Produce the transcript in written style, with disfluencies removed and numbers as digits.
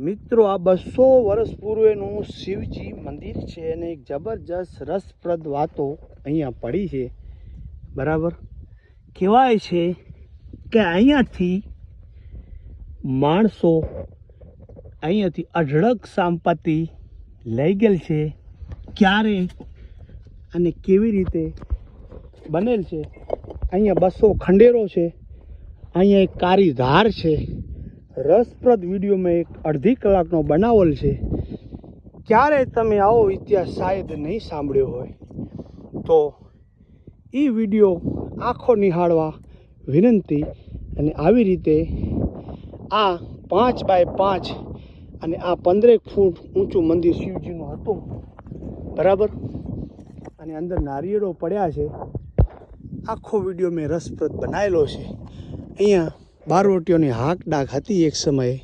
મિત્રો આ 200 વર્ષ પૂર્વેનું શિવજી મંદિર છે અને એક જબરજસ્ત રસપ્રદ વાતો અહીંયા પડી છે. બરાબર, કહેવાય છે કે અહીંયાથી માણસો અહીંયાથી અઢળક સંપત્તિ લઈ ગયેલ છે. ક્યારે અને કેવી રીતે બનેલ છે? અહીંયા 200 ખંડેરો છે, અહીંયા એક કાળી ધાર છે. રસપ્રદ વિડીયો મેં એક અડધી કલાકનો બનાવેલ છે. ક્યારે તમે આવો ઇતિહાસ શાયદ નહીં સાંભળ્યો હોય તો એ વિડીયો આખો નિહાળવા વિનંતી. અને આવી રીતે આ 5 બાય 5 અને આ 15 ફૂટ ઊંચું મંદિર શિવજીનું હતું. બરાબર, અને અંદર નારિયેળો પડ્યા છે. આખો વિડીયો મેં રસપ્રદ બનાવેલો છે. અહીંયા બારવટીઓની હાક ડાક હતી એક સમયે.